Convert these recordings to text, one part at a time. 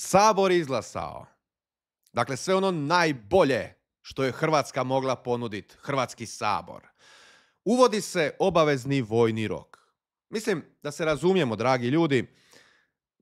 Sabor izglasao. Dakle, sve ono najbolje što je Hrvatska mogla ponuditi, Hrvatski sabor. Uvodi se obavezni vojni rok. Mislim, da se razumijemo, dragi ljudi,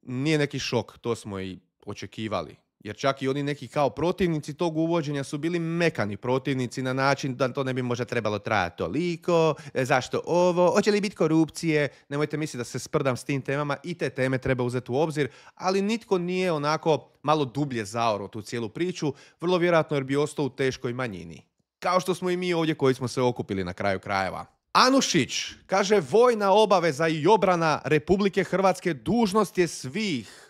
nije neki šok, to smo i očekivali. Jer čak i oni neki kao protivnici tog uvođenja su bili mekani protivnici na način da to ne bi možda trebalo trajati toliko, zašto ovo, hoće li biti korupcije, nemojte misliti da se sprdam s tim temama, i te teme treba uzeti u obzir, ali nitko nije onako malo dublje zaoro tu cijelu priču, vrlo vjerojatno jer bi ostao u teškoj manjini. Kao što smo i mi ovdje koji smo se okupili na kraju krajeva. Anušić kaže vojna obaveza i obrana Republike Hrvatske dužnost je svih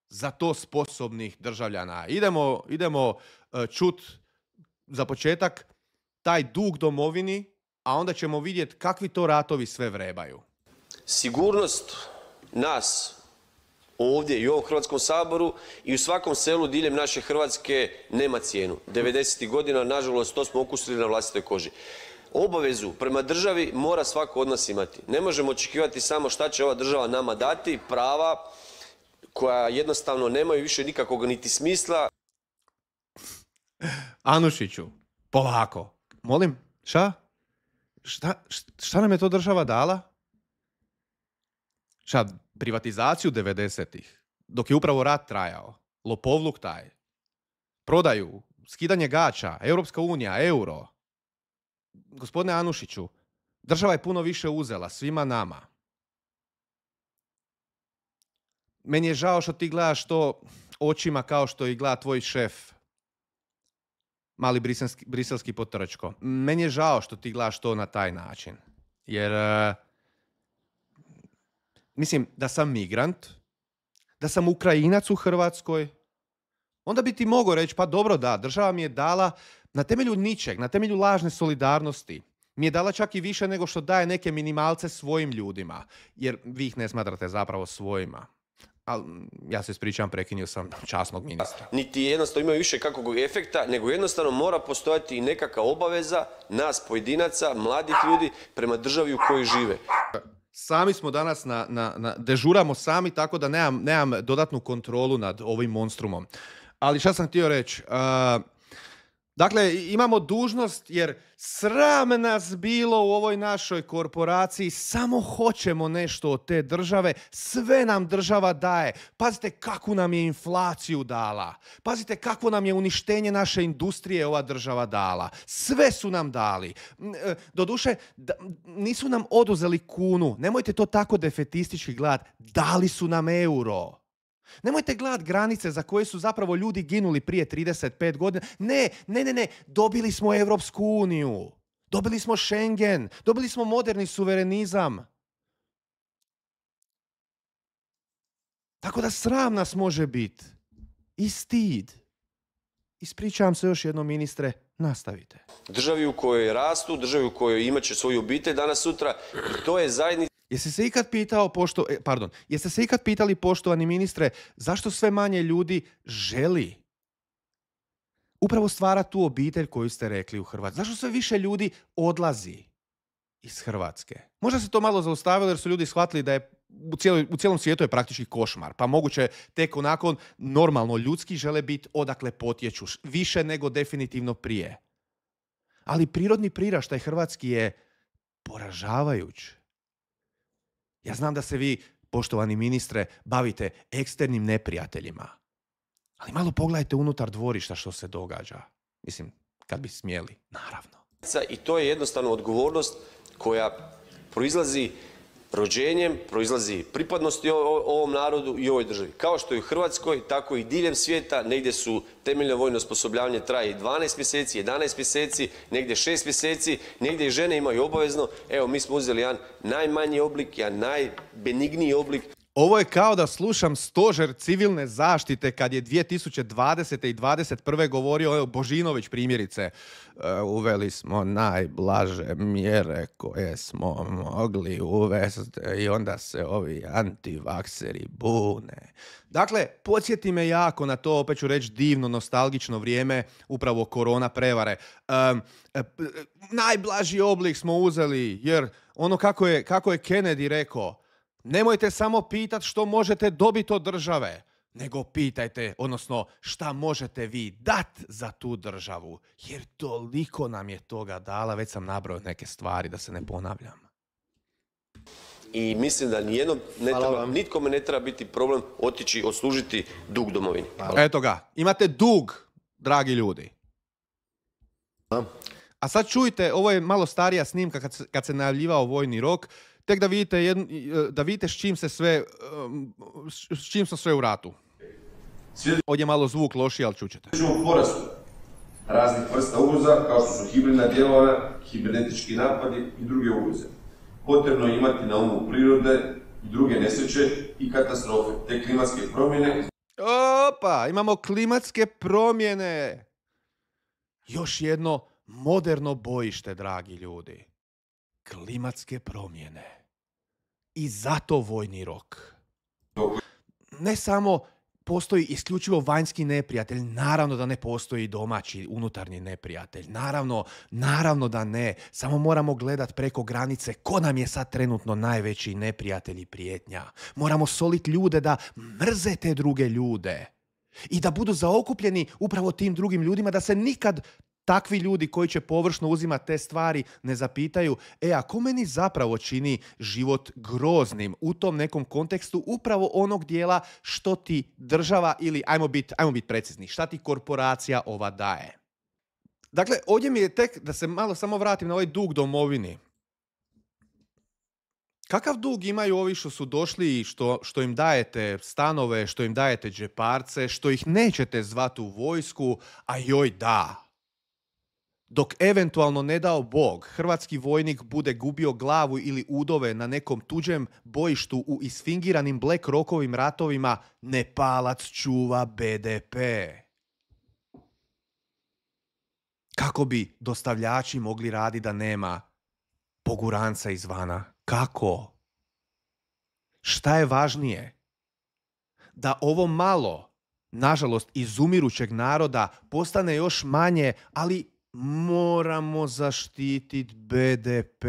za to sposobnih državljana. Idemo čut za početak taj dug domovini, a onda ćemo vidjeti kakvi to ratovi sve vrebaju. Sigurnost nas ovdje i u ovom Hrvatskom saboru i u svakom selu diljem naše Hrvatske nema cijenu. 90. godina, nažalost, to smo okusili na vlastitoj koži. Obavezu prema državi mora svako od nas imati. Ne možemo očekivati samo šta će ova država nama dati, prava koja jednostavno nemaju više nikakvog niti smisla. Anušiću, polako. Molim, šta nam je to država dala? Privatizaciju 90-ih, dok je upravo rat trajao, lopovluk taj, prodaju, skidanje gača, Europska unija, euro. Gospodine Anušiću, država je puno više uzela svima nama. Meni je žao što ti gledaš to očima kao što i gleda tvoj šef, mali briselski potrčko. Meni je žao što ti gledaš to na taj način. Jer, mislim, da sam migrant, da sam Ukrajinac u Hrvatskoj, onda bi ti mogao reći, pa dobro da, država mi je dala na temelju ničeg, na temelju lažne solidarnosti. Mi je dala čak i više nego što daje neke minimalce svojim ljudima. Jer vi ih ne smatrate zapravo svojima. Ali ja se ispričavam, prekinio sam časnog ministra. Niti jednostavno imaju više kakvog efekta, nego jednostavno mora postojati i nekakva obaveza nas pojedinaca, mladih ljudi, prema državi u kojoj žive. Sami smo danas dežuramo sami, tako da nemam dodatnu kontrolu nad ovim monstrumom. Ali šta sam htio reći? Dakle, imamo dužnost jer sram nas bilo u ovoj našoj korporaciji, samo hoćemo nešto od te države, sve nam država daje. Pazite kakvu nam je inflaciju dala, pazite kakvo nam je uništenje naše industrije ova država dala. Sve su nam dali. Doduše, nisu nam oduzeli kunu, nemojte to tako defetistički gledati, dali su nam euro. Nemojte gledati granice za koje su zapravo ljudi ginuli prije 35 godina. Ne. Dobili smo Europsku uniju. Dobili smo Schengen. Dobili smo moderni suverenizam. Tako da sram nas može biti. I stid. Ispričavam se još jednom, ministre, nastavite. Državi u kojoj rastu, državi u kojoj imat će svoju obitelj danas sutra, i to je zajednica. Jeste se ikad pitali, poštovani ministre, zašto sve manje ljudi želi upravo stvarati tu obitelj koju ste rekli u Hrvatskoj? Zašto sve više ljudi odlazi iz Hrvatske? Možda se to malo zaustavilo jer su ljudi shvatili da je u cijelom svijetu je praktički košmar, pa moguće tek onako normalno ljudski žele biti odakle potječu, više nego definitivno prije. Ali prirodni priraštaj hrvatski je poražavajuć. Ja znam da se vi, poštovani ministre, bavite eksternim neprijateljima. Ali malo pogledajte unutar dvorišta što se događa. Mislim, kad bi smjeli, naravno. I to je jednostavno odgovornost koja proizlazi rođenjem, proizlazi pripadnosti ovom narodu i ovoj državi. Kao što je u Hrvatskoj, tako i diljem svijeta, negdje su temeljno vojno osposobljavanje traje 12 mjeseci, 11 mjeseci, negdje 6 mjeseci, negdje i žene imaju obavezno. Evo, mi smo uzeli jedan najmanji oblik, jedan najbenigniji oblik. Ovo je kao da slušam stožer civilne zaštite kad je 2020. i 2021. govorio Božinović primjerice. Uveli smo najblaže mjere koje smo mogli uvesti i onda se ovi antivakseri bune. Dakle, podsjeti me jako na to, opet ću reći divno, nostalgično vrijeme, upravo korona prevare. Najblaži oblik smo uzeli jer ono kako je Kennedy rekao, nemojte samo pitati što možete dobiti od države, nego pitajte, odnosno šta možete vi dat za tu državu, jer toliko nam je toga dala, već sam nabrojao neke stvari da se ne ponavljam. I mislim da nitkome ne treba biti problem otići, odslužiti dug domovini. Eto ga, imate dug, dragi ljudi. A sad čujte, ovo je malo starija snimka kad se najavljivao vojni rok, tek da vidite s čim smo sve u ratu. Ovdje je malo zvuk loši, ali čućete. U porastu raznih vrsta ugroza, kao što su hibridna djelovanja, kibernetički napadi i druge ugroze. Potrebno je imati na umu prirode i druge nesreće i katastrofe, te klimatske promjene. Opa, imamo klimatske promjene. Još jedno moderno bojište, dragi ljudi. Klimatske promjene. I zato vojni rok. Ne samo postoji isključivo vanjski neprijatelj, naravno da ne postoji domaći, unutarnji neprijatelj. Naravno da ne. Samo moramo gledat preko granice ko nam je sad trenutno najveći neprijatelj i prijetnja. Moramo soliti ljude da mrze te druge ljude. I da budu zaokupljeni upravo tim drugim ljudima, da se nikad takvi ljudi koji će površno uzimati te stvari ne zapitaju, a ko meni zapravo čini život groznim u tom nekom kontekstu upravo onog dijela što ti država ili, ajmo biti precizni, šta ti korporacija ova daje. Dakle, ovdje mi je tek, da se malo samo vratim na ovaj dug domovini. Kakav dug imaju ovi što su došli i što im dajete stanove, što im dajete džeparce, što ih nećete zvati u vojsku, a joj da. Dok eventualno, ne dao Bog, hrvatski vojnik bude gubio glavu ili udove na nekom tuđem bojištu u isfingiranim Black Rockovim ratovima, Nepalac čuva BDP. Kako bi dostavljači mogli raditi da nema poguranca izvana? Kako? Šta je važnije? Da ovo malo, nažalost, izumirućeg naroda postane još manje, ali moramo zaštititi BDP.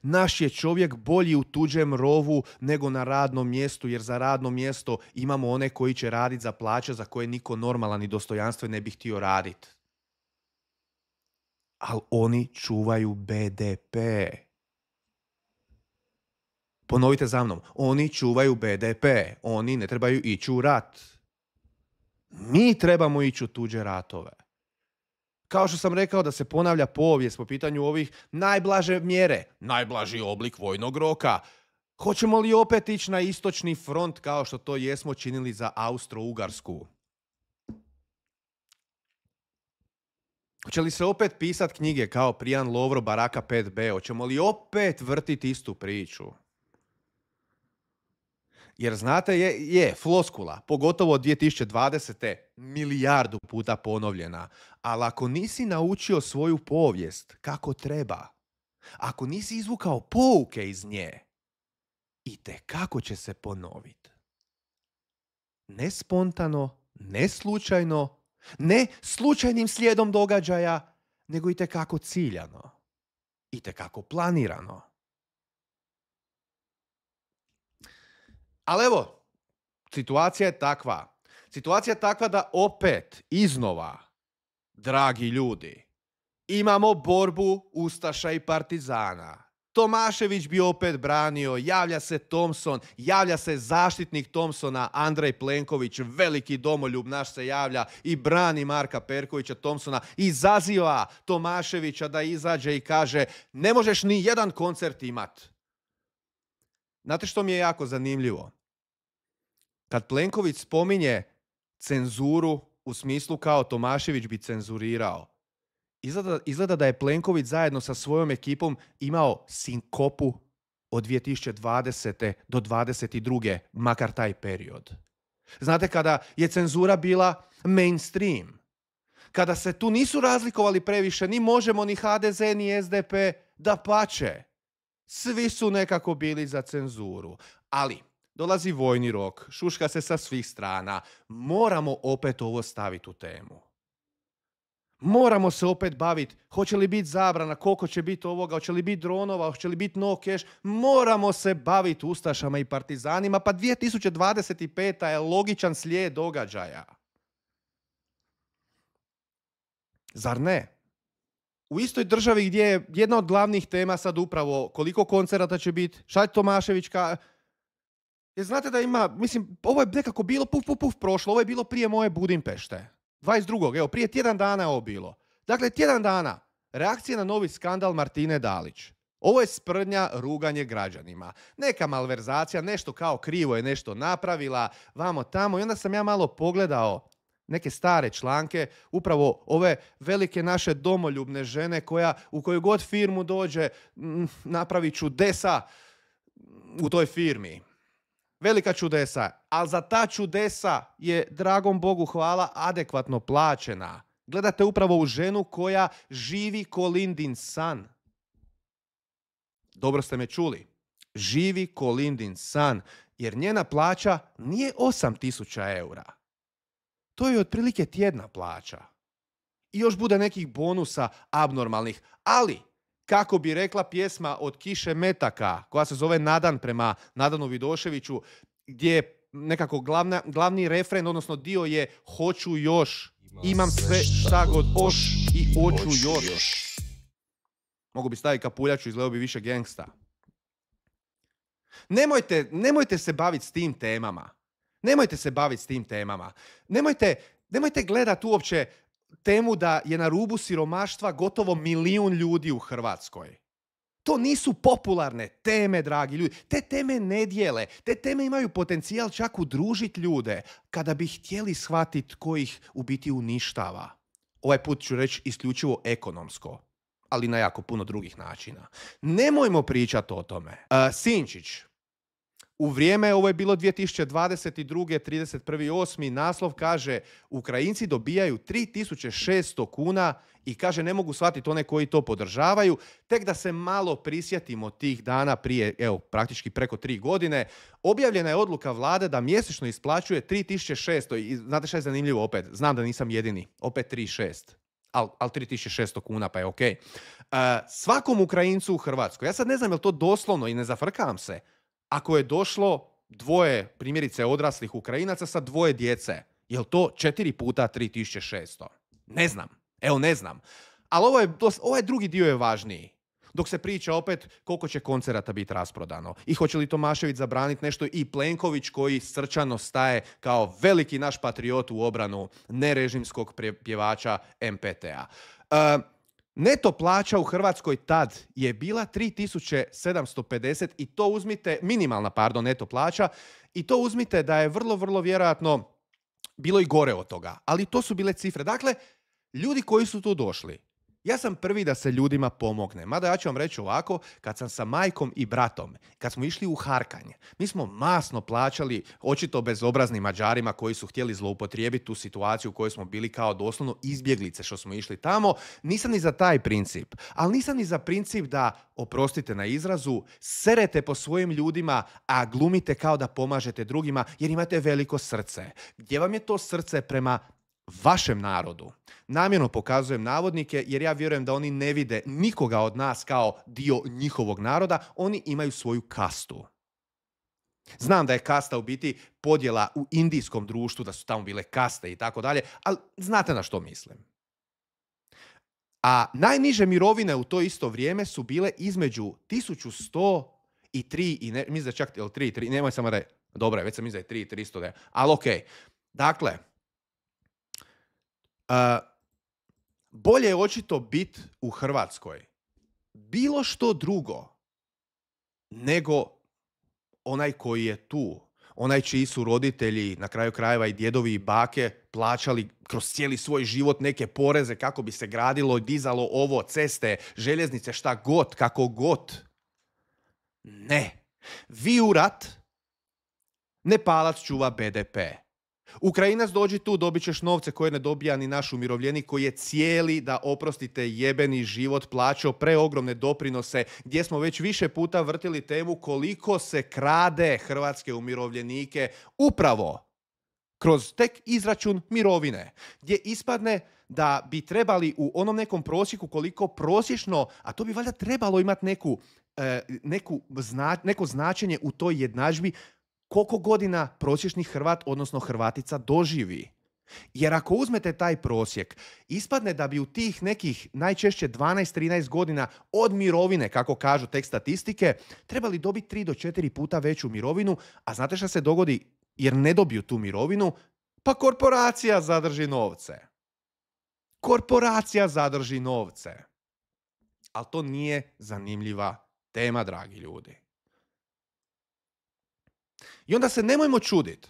Naš je čovjek bolji u tuđem rovu nego na radnom mjestu, jer za radno mjesto imamo one koji će raditi za plaće za koje niko normalan i dostojanstven ne bi htio raditi. Ali oni čuvaju BDP. Ponovite za mnom. Oni čuvaju BDP. Oni ne trebaju ići u rat. Mi trebamo ići u tuđe ratove. Kao što sam rekao da se ponavlja povijest po pitanju ovih najblaže mjere, najblaži oblik vojnog roka. Hoćemo li opet ići na istočni front kao što to jesmo činili za Austro-Ugarsku? Hoće li se opet pisat knjige kao Prijan Lovro Baraka 5B? Hoćemo li opet vrtiti istu priču? Jer znate, je floskula, pogotovo od 2020. milijardu puta ponovljena. Ali ako nisi naučio svoju povijest kako treba, ako nisi izvukao pouke iz nje, itekako će se ponoviti. Ne spontano, ne slučajno, ne slučajnim slijedom događaja, nego itekako ciljano, itekako planirano. Ali evo, situacija je takva. Situacija je takva da opet, iznova, dragi ljudi, imamo borbu ustaša i partizana. Tomašević bi opet branio, javlja se Thompson, javlja se zaštitnik Thompsona, Andrej Plenković, veliki domoljub naš se javlja i brani Marka Perkovića Thompsona, izaziva Tomaševića da izađe i kaže ne možeš ni jedan koncert imat. Znate što mi je jako zanimljivo? Kad Plenković spominje cenzuru u smislu kao Tomašević bi cenzurirao, izgleda da je Plenković zajedno sa svojom ekipom imao sinkopu od 2020. do 2022. makar taj period. Znate, kada je cenzura bila mainstream, kada se tu nisu razlikovali previše ni Možemo, ni HDZ, ni SDP, dapače, svi su nekako bili za cenzuru. Ali dolazi vojni rok, šuška se sa svih strana, moramo opet ovo staviti u temu. Moramo se opet baviti, hoće li biti zabrana, koliko će biti ovoga, hoće li biti dronova, hoće li biti no cash. Moramo se baviti ustašama i partizanima, pa 2025. je logičan slijed događaja. Zar ne? U istoj državi gdje je jedna od glavnih tema sad upravo koliko koncerata će biti, šta je Tomašević jer znate da ima, mislim, ovo je nekako bilo puf prošlo, ovo je bilo prije moje Budimpešte. 22. Evo, prije tjedan dana je ovo bilo. Dakle, tjedan dana. Reakcija na novi skandal Martine Dalić. Ovo je sprdnja, ruganje građanima. Neka malverzacija, nešto kao krivo je nešto napravila, vamo tamo. I onda sam ja malo pogledao neke stare članke, upravo ove velike naše domoljubne žene koja u koju god firmu dođe napravit čudesa u toj firmi. Velika čudesa, ali za ta čudesa je, dragom Bogu hvala, adekvatno plaćena. Gledate upravo u ženu koja živi ko Lindin san. Dobro ste me čuli. Živi ko Lindin san, jer njena plaća nije 8.000 eura. To je otprilike tjedna plaća. I još bude nekih bonusa abnormalnih, ali kako bi rekla pjesma od Kiše Metaka, koja se zove Nadan prema Nadanu Vidoševiću, gdje je nekako glavni refren, odnosno dio je hoću još, imam sve šta god hoš i hoću još. Mogu bi staviti kapuljaču, izgledao bi više gangsta. Nemojte se baviti s tim temama. Nemojte gledati uopće temu da je na rubu siromaštva gotovo 1 milijun ljudi u Hrvatskoj. To nisu popularne teme, dragi ljudi. Te teme ne dijele. Te teme imaju potencijal čak udružiti ljude kada bi htjeli shvatiti ko ih u biti uništava. Ovaj put ću reći isključivo ekonomsko, ali na jako puno drugih načina. Nemojmo pričati o tome. Sinčić. U vrijeme, ovo je bilo 2022. 31.8. naslov kaže Ukrajinci dobijaju 3.600 kuna i kaže ne mogu shvatiti one koji to podržavaju. Tek da se malo prisjetimo tih dana prije, evo, praktički preko 3 godine, objavljena je odluka vlade da mjesečno isplaćuje 3.600 i znate šta je zanimljivo opet? Znam da nisam jedini, opet 3.600. Ali 3.600 kuna pa je ok. Svakom Ukrajincu u Hrvatskoj, ja sad ne znam je li to doslovno i ne zafrkam se, ako je došlo 2 primjerice odraslih Ukrajinaca sa 2 djece, je li to 4 puta 3.600? Ne znam. Ali ovaj drugi dio je važniji. Dok se priča opet koliko će koncerata biti rasprodano. I hoće li Tomašević zabraniti nešto i Plenković koji srčano staje kao veliki naš patriot u obranu nerežimskog pjevača MPT-a. Neto plaća u Hrvatskoj tad je bila 3.750 i to uzmite, minimalna neto plaća, i to uzmite da je vrlo, vrlo vjerojatno bilo i gore od toga. Ali to su bile cifre. Dakle, ljudi koji su tu došli, ja sam prvi da se ljudima pomogne. Mada ja ću vam reći ovako, kad sam sa majkom i bratom, kad smo išli u Harkanje, mi smo masno plaćali očito bezobraznim Mađarima koji su htjeli zloupotrijebiti tu situaciju u kojoj smo bili kao doslovno izbjeglice što smo išli tamo. Nisam ni za taj princip, ali nisam ni za princip da, oprostite na izrazu, serete po svojim ljudima, a glumite kao da pomažete drugima jer imate veliko srce. Gdje vam je to srce prema vašem narodu? Namjerno pokazujem navodnike jer ja vjerujem da oni ne vide nikoga od nas kao dio njihovog naroda, oni imaju svoju kastu. Znam da je kasta u biti podjela u indijskom društvu, da su tamo bile kaste i tako dalje, ali znate na što mislim. A najniže mirovine u to isto vrijeme su bile između 1.100 i 3, i ne, mislim da čak 3, nemoj samo da je, dobro je, već sam mislim da je 3.300, ali okej. Dakle, bolje je očito biti u Hrvatskoj bilo što drugo nego onaj koji je tu. Onaj čiji su roditelji, na kraju krajeva i djedovi i bake, plaćali kroz cijeli svoj život neke poreze kako bi se gradilo i dizalo ovo, ceste, željeznice, šta god, kako god. Ne. Vi u rat, Nepalac čuva BDP. Ukrajinac dođi tu, dobit ćeš novce koje ne dobija ni naš umirovljenik koji je cijeli, da oprostite, jebeni život plaćao preogromne doprinose, gdje smo već više puta vrtili temu koliko se krade hrvatske umirovljenike upravo kroz tek izračun mirovine, gdje ispadne da bi trebali u onom nekom prosjeku koliko prosječno, a to bi valjda trebalo imati neko značenje u toj jednadžbi, koliko godina prosječni Hrvat, odnosno Hrvatica, doživi. Jer ako uzmete taj prosjek, ispadne da bi u tih nekih najčešće 12-13 godina od mirovine, kako kažu tek statistike, trebali dobiti 3 do 4 puta veću mirovinu, a znate šta se dogodi jer ne dobiju tu mirovinu? Pa korporacija zadrži novce. Korporacija zadrži novce. Ali to nije zanimljiva tema, dragi ljudi. I onda se nemojmo čuditi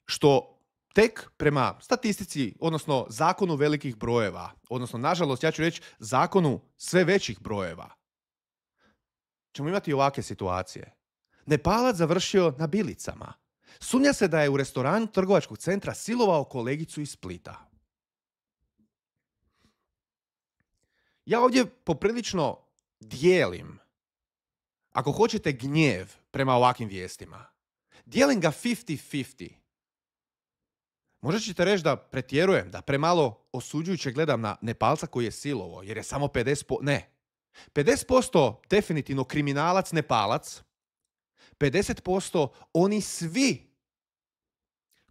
što tek prema statistici, odnosno zakonu velikih brojeva, odnosno, nažalost, ja ću reći zakonu sve većih brojeva, ćemo imati ovakve situacije. Nepalac završio na Bilicama. Sumnja se da je u restoranu trgovačkog centra silovao kolegicu iz Splita. Ja ovdje poprilično dijelim, ako hoćete, gnjev prema ovakvim vijestima. Dijelim ga 50-50. Možda ćete reći da pretjerujem, da premalo osuđujuće gledam na Nepalca koji je silovao, jer je samo 50%, ne. 50% definitivno kriminalac Nepalac, 50% oni svi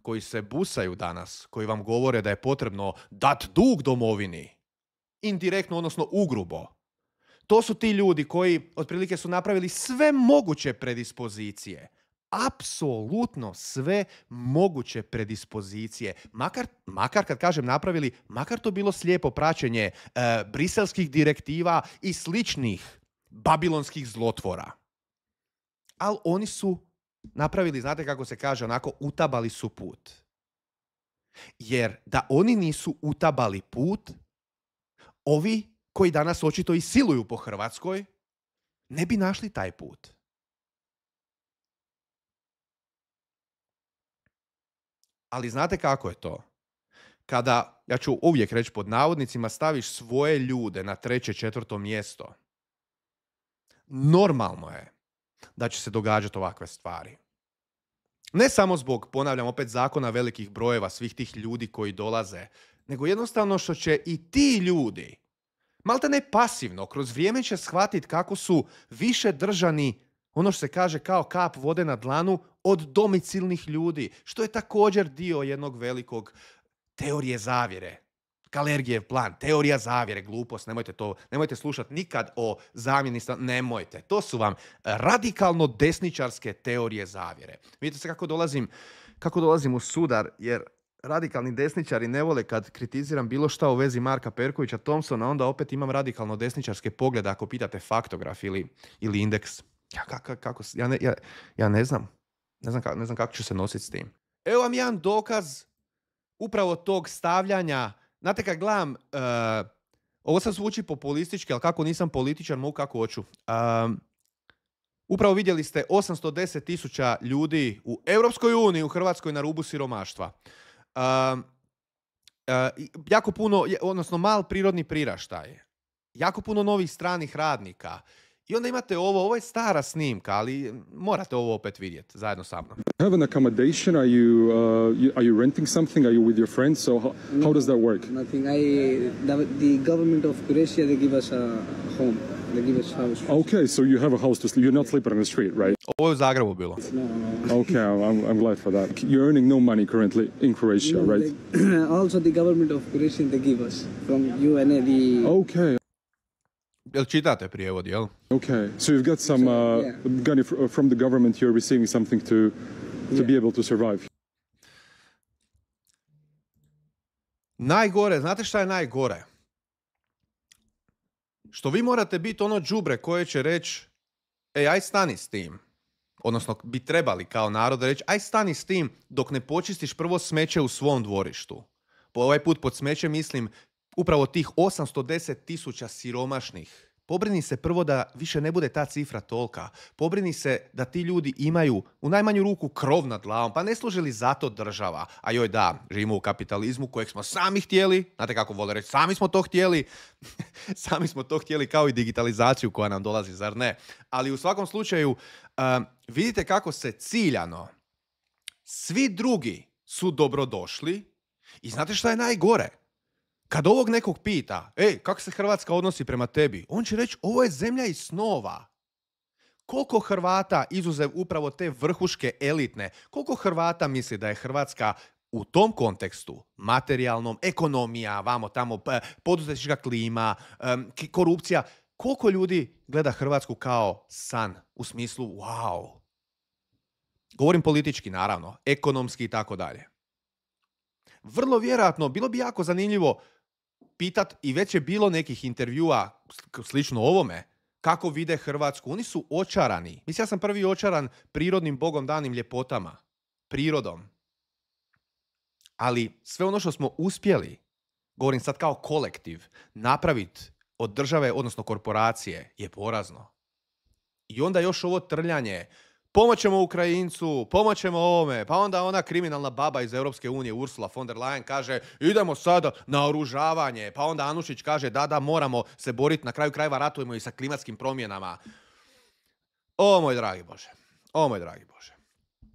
koji se busaju danas, koji vam govore da je potrebno dat dug domovini, indirektno, odnosno ugrubo. To su ti ljudi koji otprilike su napravili sve moguće predispozicije. Apsolutno sve moguće predispozicije. Makar kad kažem napravili, makar to bilo slijepo praćenje briselskih direktiva i sličnih babilonskih zlotvora. Ali oni su napravili, znate kako se kaže, onako, utabali su put. Jer da oni nisu utabali put, ovi koji danas očito i siluju po Hrvatskoj, ne bi našli taj put. Ali znate kako je to? Kada, ja ću uvijek reći pod navodnicima, staviš svoje ljude na 3., 4. mjesto, normalno je da će se događati ovakve stvari. Ne samo zbog, ponavljam opet, zakona velikih brojeva svih tih ljudi koji dolaze, nego jednostavno što će i ti ljudi, malte ne pasivno, kroz vrijeme će shvatiti kako su više držani, ono što se kaže, kao kap vode na dlanu, od domicilnih ljudi, što je također dio jednog velikog teorije zavjere. Kalergijev plan, teorija zavjere, glupost, nemojte slušati nikad o zamjenicima, nemojte. To su vam radikalno desničarske teorije zavjere. Vidite se kako dolazim u sudar, jer radikalni desničari ne vole kad kritiziram bilo šta u vezi Marka Perkovića Thompsona, onda opet imam radikalno desničarske poglede ako pitate Faktograf ili Indeks. Ja ne znam. Ne znam kako ću se nositi s tim. Evo vam jedan dokaz upravo tog stavljanja. Znate, kad gledam, ovo sad zvuči populistički, ali kako nisam političar, mogu kako hoću. Upravo vidjeli ste 810,000 ljudi u Europskoj uniji, u Hrvatskoj na rubu siromaštva. Jako puno, odnosno mal prirodni priraštaj. Jako puno novih stranih radnika. I onda imate ovo je stara snimka, ali morate ovo opet vidjeti zajedno sa mnom. Have an accommodation? Are you renting something? Are you with your friends? So how does that work? Nothing. The government of Croatia, they give us a home. They give us house. Okay, so you have a house to sleep. You're not sleeping on the street, right? Ovo je u Zagrebu bilo. No. Okay, I'm glad for that. You're earning no money currently in Croatia, right? Also, the government of Croatia, they give us from UNA. Okay. Jel čitate prijevod, jel? Okay, so you've got some from the government. You're receiving something to be able to survive. Najgore, znate šta je najgore? Što vi morate biti ono đubre koje će reći, aj stani s tim. Odnosno, bi trebali kao narod reći, aj stani s tim dok ne počistiš prvo smeće u svom dvorištu. Po ovaj put pod smeće mislim upravo tih 810,000 siromašnih. Pobrini se prvo da više ne bude ta cifra tolika. Pobrini se da ti ljudi imaju u najmanju ruku krov nad glavom. Pa ne služi li zato država? A joj da, živimo u kapitalizmu kojeg smo sami htjeli. Znate kako vole reći, sami smo to htjeli. Sami smo to htjeli kao i digitalizaciju koja nam dolazi, zar ne? Ali u svakom slučaju vidite kako se ciljano Svi drugi su dobrodošli i znate šta je najgore? Kad ovog nekog pita, kako se Hrvatska odnosi prema tebi? On će reći, ovo je zemlja iz snova. Koliko Hrvata, izuzev upravo te vrhuške elitne, koliko Hrvata misli da je Hrvatska u tom kontekstu, materijalnom, ekonomija, vamo tamo, poduzetnička klima, korupcija, koliko ljudi gleda Hrvatsku kao san, u smislu wow. Govorim politički, naravno, ekonomski i tako dalje. Vrlo vjerojatno, bilo bi jako zanimljivo pitat, i već je bilo nekih intervjua slično ovome, kako vide Hrvatsku. Oni su očarani. Mislim, ja sam prvi očaran prirodnim Bogom danim ljepotama. Prirodom. Ali sve ono što smo uspjeli, govorim sad kao kolektiv, napraviti od države, odnosno korporacije, je porazno. I onda još ovo trljanje, pomoćemo Ukrajincu, pomoćemo ovome, pa onda ona kriminalna baba iz Europske unije, Ursula von der Leyen, kaže idemo sada na oružavanje, pa onda Anušić kaže da, moramo se boriti, na kraju krajeva ratujemo i sa klimatskim promjenama. O moj dragi Bože,